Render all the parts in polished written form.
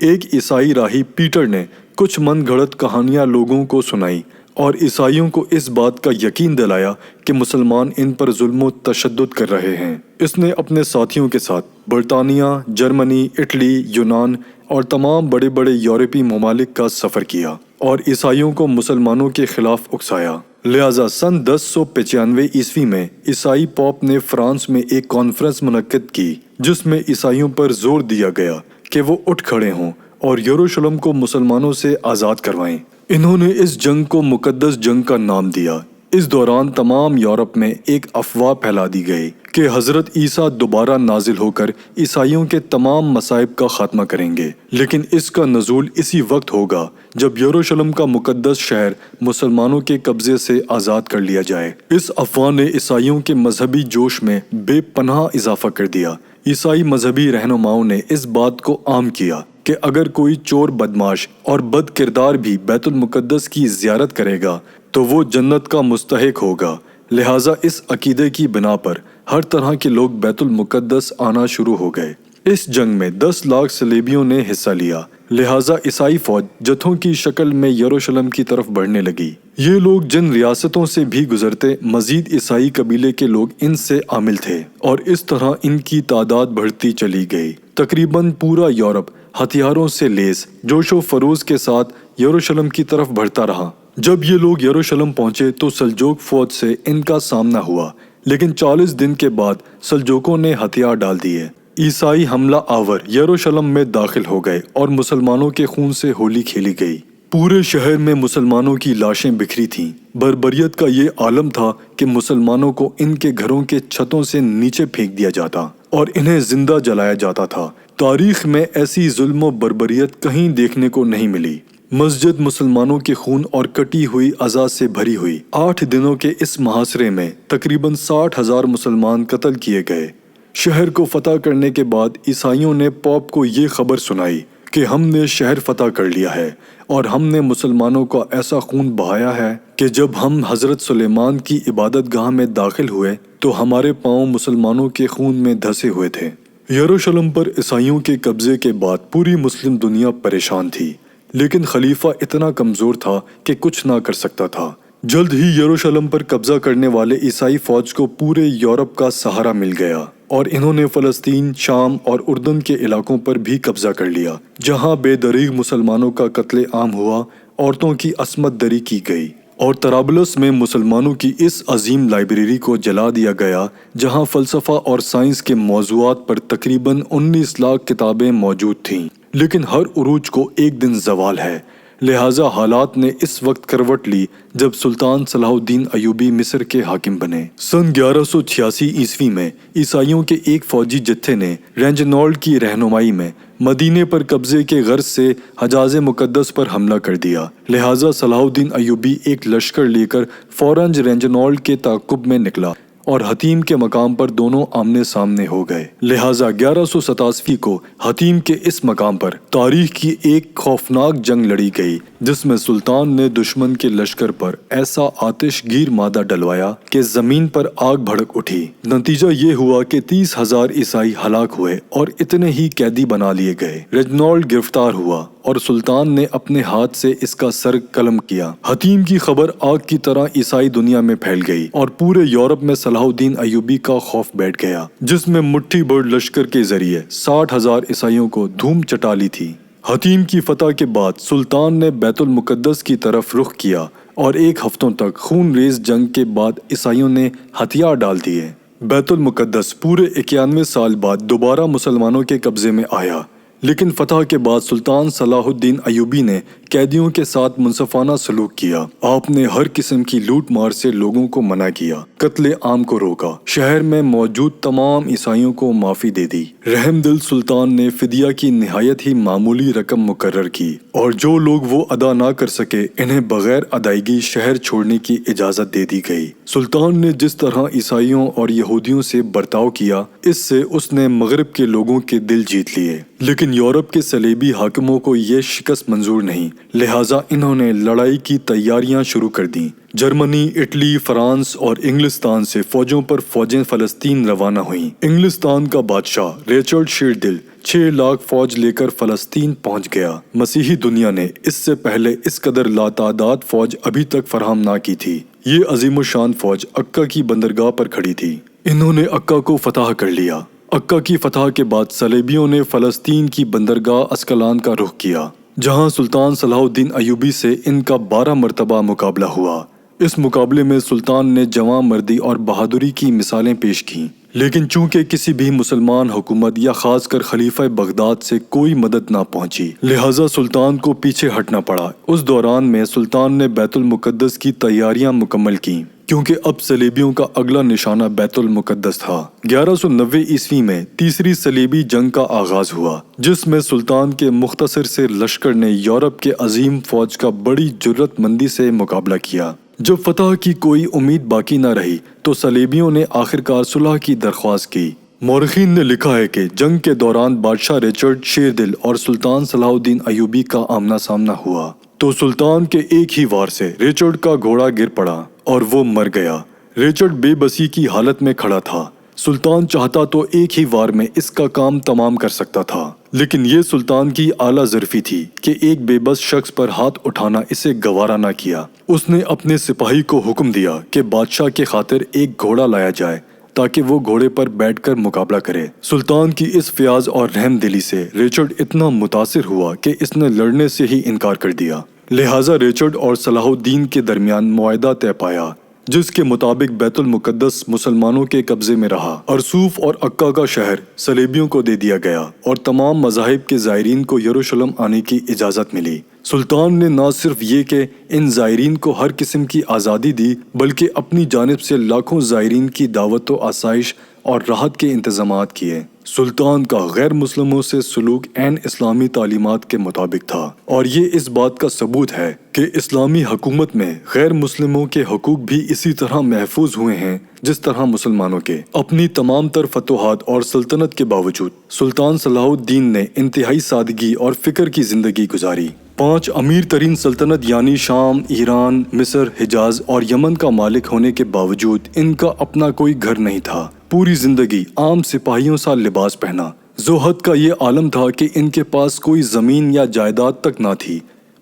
ایک عیسائی راہی پیٹر نے کچھ من گھڑت کہانیاں لوگوں کو سنائی اور عیسائیوں کو اس بات کا یقین دلایا کہ مسلمان ان پر ظلم و تشدد کر رہے ہیں۔ اس نے اپنے ساتھیوں کے ساتھ برطانیہ، جرمنی، اٹلی، یونان اور تمام بڑے بڑے یورپی ممالک کا سفر کیا اور عیسائیوں کو مسلمانوں کے خلاف اکسایا۔ لہٰذا سن 1095 عیسوی میں عیسائی پوپ نے فرانس میں ایک کانفرنس منعقد کی جس میں عیسائیوں پر زور دیا گیا کہ وہ اٹھ کھڑے ہوں اور یروشلم کو مسلمانوں سے آزاد کروائیں۔ انہوں نے اس جنگ کو مقدس جنگ کا نام دیا۔ اس دوران تمام یورپ میں ایک افواہ پھیلا دی گئی کہ حضرت عیسیٰ دوبارہ نازل ہو کر عیسائیوں کے تمام مصائب کا خاتمہ کریں گے، لیکن اس کا نزول اسی وقت ہوگا جب یروشلم کا مقدس شہر مسلمانوں کے قبضے سے آزاد کر لیا جائے۔ اس افواہ نے عیسائیوں کے مذہبی جوش میں بے پناہ اضافہ کر دیا۔ عیسائی مذہبی رہنماؤں نے اس بات کو عام کیا کہ اگر کوئی چور، بدماش اور بد کردار بھی بیت المقدس کی زیارت کرے گا تو وہ جنت کا مستحق ہوگا۔ لہٰذا اس عقیدے کی بنا پر ہر طرح کے لوگ بیت المقدس آنا شروع ہو گئے۔ اس جنگ میں 10 لاکھ صلیبیوں نے حصہ لیا، لہٰذا عیسائی فوج جتھوں کی شکل میں یروشلم کی طرف بڑھنے لگی۔ یہ لوگ جن ریاستوں سے بھی گزرتے، مزید عیسائی قبیلے کے لوگ ان سے عامل تھے اور اس طرح ان کی تعداد بڑھتی چلی گئی۔ تقریباً پورا یورپ ہتھیاروں سے لیس جوش و خروش کے ساتھ یروشلم کی طرف بڑھتا رہا۔ جب یہ لوگ یروشلم پہنچے تو سلجوق فوج سے ان کا سامنا ہوا، لیکن 40 دن کے بعد سلجوقوں نے ہتھیار ڈال دیے۔ عیسائی حملہ آور یروشلم میں داخل ہو گئے اور مسلمانوں کے خون سے ہولی کھیلی گئی۔ پورے شہر میں مسلمانوں کی لاشیں بکھری تھیں۔ بربریت کا یہ عالم تھا کہ مسلمانوں کو ان کے گھروں کے چھتوں سے نیچے پھینک دیا جاتا اور انہیں زندہ جلایا جاتا تھا۔ تاریخ میں ایسی ظلم و بربریت کہیں دیکھنے کو نہیں ملی۔ مسجد مسلمانوں کے خون اور کٹی ہوئی اعضاء سے بھری ہوئی۔ 8 دنوں کے اس محاصرے میں تقریباً 60,000 مسلمان قتل کیے گئے۔ شہر کو فتح کرنے کے بعد عیسائیوں نے پوپ کو یہ خبر سنائی کہ ہم نے شہر فتح کر لیا ہے اور ہم نے مسلمانوں کا ایسا خون بہایا ہے کہ جب ہم حضرت سلیمان کی عبادت گاہ میں داخل ہوئے تو ہمارے پاؤں مسلمانوں کے خون میں دھسے ہوئے تھے۔ یروشلم پر عیسائیوں کے قبضے کے بعد پوری مسلم دنیا پریشان تھی، لیکن خلیفہ اتنا کمزور تھا کہ کچھ نہ کر سکتا تھا۔ جلد ہی یروشلم پر قبضہ کرنے والے عیسائی فوج کو پورے یورپ کا سہارا مل گیا اور انہوں نے فلسطین، شام اور اردن کے علاقوں پر بھی قبضہ کر لیا، جہاں بے دریغ مسلمانوں کا قتل عام ہوا، عورتوں کی عصمت دری کی گئی اور طرابلس میں مسلمانوں کی اس عظیم لائبریری کو جلا دیا گیا جہاں فلسفہ اور سائنس کے موضوعات پر تقریباً 19 لاکھ کتابیں موجود تھیں۔ لیکن ہر عروج کو ایک دن زوال ہے، لہٰذا حالات نے اس وقت کروٹ لی جب سلطان صلاح الدین ایوبی مصر کے حاکم بنے۔ سن 1186 عیسوی میں عیسائیوں کے ایک فوجی جتھے نے رینجنولڈ کی رہنمائی میں مدینے پر قبضے کے غرض سے حجاز مقدس پر حملہ کر دیا، لہٰذا صلاح الدین ایوبی ایک لشکر لے کر فوراً رینجنولڈ کے تعاقب میں نکلا اور حتیم کے مقام پر دونوں آمنے سامنے ہو گئے۔ لہٰذا 1187 کو حتیم کے اس مقام پر تاریخ کی ایک خوفناک جنگ لڑی گئی جس میں سلطان نے دشمن کے لشکر پر ایسا آتش گیر مادہ ڈلوایا کہ زمین پر آگ بھڑک اٹھی۔ نتیجہ یہ ہوا کہ 30,000 عیسائی ہلاک ہوئے اور اتنے ہی قیدی بنا لیے گئے۔ رینجنولڈ گرفتار ہوا اور سلطان نے اپنے ہاتھ سے اس کا سر قلم کیا۔ حتیم کی خبر آگ کی طرح عیسائی دنیا میں پھیل گئی اور پورے یورپ میں صلاح الدین ایوبی کا خوف بیٹھ گیا، جس میں مٹھی بھر لشکر کے ذریعے 60,000 عیسائیوں کو دھوم چٹا لی تھی۔ حتیم کی فتح کے بعد سلطان نے بیت المقدس کی طرف رخ کیا اور ایک ہفتوں تک خون ریز جنگ کے بعد عیسائیوں نے ہتھیار ڈال دیے۔ بیت المقدس پورے 91 سال بعد دوبارہ مسلمانوں کے قبضے میں آیا، لیکن فتح کے بعد سلطان صلاح الدین ایوبی نے قیدیوں کے ساتھ منصفانہ سلوک کیا۔ آپ نے ہر قسم کی لوٹ مار سے لوگوں کو منع کیا، قتل عام کو روکا، شہر میں موجود تمام عیسائیوں کو معافی دے دی۔ رحم دل سلطان نے فدیہ کی نہایت ہی معمولی رقم مقرر کی اور جو لوگ وہ ادا نہ کر سکے انہیں بغیر ادائیگی شہر چھوڑنے کی اجازت دے دی گئی۔ سلطان نے جس طرح عیسائیوں اور یہودیوں سے برتاؤ کیا، اس سے اس نے مغرب کے لوگوں کے دل جیت لیے، لیکن یورپ کے صلیبی حاکموں کو یہ شکست منظور نہیں لہٰذا انہوں نے لڑائی کی تیاریاں شروع کر دیں۔ جرمنی، اٹلی، فرانس اور انگلستان سے فوجوں پر فوجیں فلسطین روانہ ہوئیں۔ انگلستان کا بادشاہ ریچرڈ شیردل 6 لاکھ فوج لے کر فلسطین پہنچ گیا۔ مسیحی دنیا نے اس سے پہلے اس قدر لاتعداد فوج ابھی تک فراہم نہ کی تھی۔ یہ عظیم الشان فوج عکا کی بندرگاہ پر کھڑی تھی۔ انہوں نے عکا کو فتح کر لیا۔ عکا کی فتح کے بعد صلیبیوں نے فلسطین کی بندرگاہ اسکلان کا رخ کیا، جہاں سلطان صلاح الدین ایوبی سے ان کا 12 مرتبہ مقابلہ ہوا۔ اس مقابلے میں سلطان نے جواں مردی اور بہادری کی مثالیں پیش کیں، لیکن چونکہ کسی بھی مسلمان حکومت یا خاص کر خلیفہ بغداد سے کوئی مدد نہ پہنچی، لہٰذا سلطان کو پیچھے ہٹنا پڑا۔ اس دوران میں سلطان نے بیت المقدس کی تیاریاں مکمل کیں، کیونکہ اب صلیبیوں کا اگلا نشانہ بیت المقدس تھا۔ 1190 عیسوی میں تیسری صلیبی جنگ کا آغاز ہوا، جس میں سلطان کے مختصر سے لشکر نے یورپ کے عظیم فوج کا بڑی جرات مندی سے مقابلہ کیا۔ جب فتح کی کوئی امید باقی نہ رہی تو صلیبیوں نے آخرکار صلح کی درخواست کی۔ مورخین نے لکھا ہے کہ جنگ کے دوران بادشاہ ریچرڈ شیردل اور سلطان صلاح الدین ایوبی کا آمنا سامنا ہوا تو سلطان کے ایک ہی وار سے ریچرڈ کا گھوڑا گر پڑا اور وہ مر گیا۔ ریچرڈ بے بسی کی حالت میں کھڑا تھا۔ سلطان چاہتا تو ایک ہی وار میں اس کا کام تمام کر سکتا تھا، لیکن یہ سلطان کی اعلیٰ ظرفی تھی کہ ایک بے بس شخص پر ہاتھ اٹھانا اسے گوارا نہ کیا۔ اس نے اپنے سپاہی کو حکم دیا کہ بادشاہ کے خاطر ایک گھوڑا لایا جائے تاکہ وہ گھوڑے پر بیٹھ کر مقابلہ کرے۔ سلطان کی اس فیاض اور رحم دلی سے ریچرڈ اتنا متاثر ہوا کہ اس نے لڑنے سے ہی انکار کر دیا۔ لہٰذا ریچرڈ اور صلاح الدین کے درمیان معاہدہ طے پایا، جس کے مطابق بیت المقدس مسلمانوں کے قبضے میں رہا۔ ارسوف اور عکا کا شہر صلیبیوں کو دے دیا گیا اور تمام مذاہب کے زائرین کو یروشلم آنے کی اجازت ملی۔ سلطان نے نہ صرف یہ کہ ان زائرین کو ہر قسم کی آزادی دی، بلکہ اپنی جانب سے لاکھوں زائرین کی دعوت و آسائش اور راحت کے انتظامات کیے۔ سلطان کا غیر مسلموں سے سلوک عین اسلامی تعلیمات کے مطابق تھا، اور یہ اس بات کا ثبوت ہے کہ اسلامی حکومت میں غیر مسلموں کے حقوق بھی اسی طرح محفوظ ہوئے ہیں جس طرح مسلمانوں کے۔ اپنی تمام تر فتوحات اور سلطنت کے باوجود سلطان صلاح الدین نے انتہائی سادگی اور فکر کی زندگی گزاری۔ 5 امیر ترین سلطنت یعنی شام، ایران، مصر، حجاز اور یمن کا مالک ہونے کے باوجود ان کا اپنا کوئی گھر نہیں تھا۔ پوری زندگی عام سپاہیوں سا لباس پہنا۔ زہد کا یہ عالم تھا کہ ان کے پاس کوئی زمین یا جائیداد تک نہ تھی۔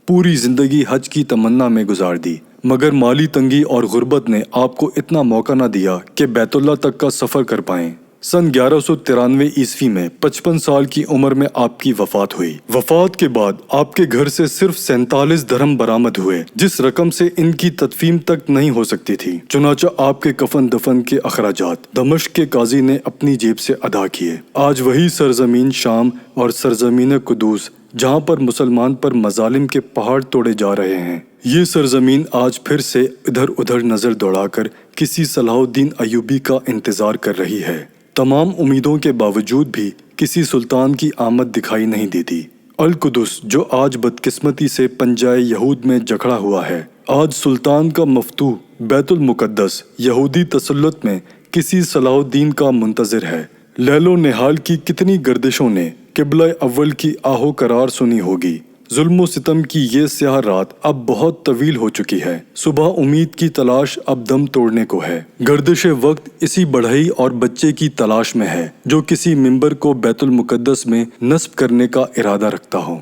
پوری زندگی حج کی تمنا میں گزار دی، مگر مالی تنگی اور غربت نے آپ کو اتنا موقع نہ دیا کہ بیت اللہ تک کا سفر کر پائیں۔ سن 1193 عیسوی میں 55 سال کی عمر میں آپ کی وفات ہوئی۔ وفات کے بعد آپ کے گھر سے صرف 47 درہم برآمد ہوئے، جس رقم سے ان کی تدفین تک نہیں ہو سکتی تھی۔ چنانچہ آپ کے کفن دفن کے اخراجات دمشق کے قاضی نے اپنی جیب سے ادا کیے۔ آج وہی سرزمین شام اور سرزمین قدوس، جہاں پر مسلمان پر مظالم کے پہاڑ توڑے جا رہے ہیں، یہ سرزمین آج پھر سے ادھر ادھر نظر دوڑا کر کسی صلاح الدین ایوبی کا انتظار کر رہی ہے۔ تمام امیدوں کے باوجود بھی کسی سلطان کی آمد دکھائی نہیں دیتی۔ القدس جو آج بدقسمتی سے پنجائے یہود میں جکڑا ہوا ہے، آج سلطان کا مفتوح بیت المقدس یہودی تسلط میں کسی صلاح الدین کا منتظر ہے۔ لیل و نہال کی کتنی گردشوں نے قبلہ اول کی آہو قرار سنی ہوگی۔ ظلم و ستم کی یہ سیاہ رات اب بہت طویل ہو چکی ہے۔ صبح امید کی تلاش اب دم توڑنے کو ہے۔ گردش وقت اسی بڑھئی اور بچے کی تلاش میں ہے جو کسی ممبر کو بیت المقدس میں نصب کرنے کا ارادہ رکھتا ہو۔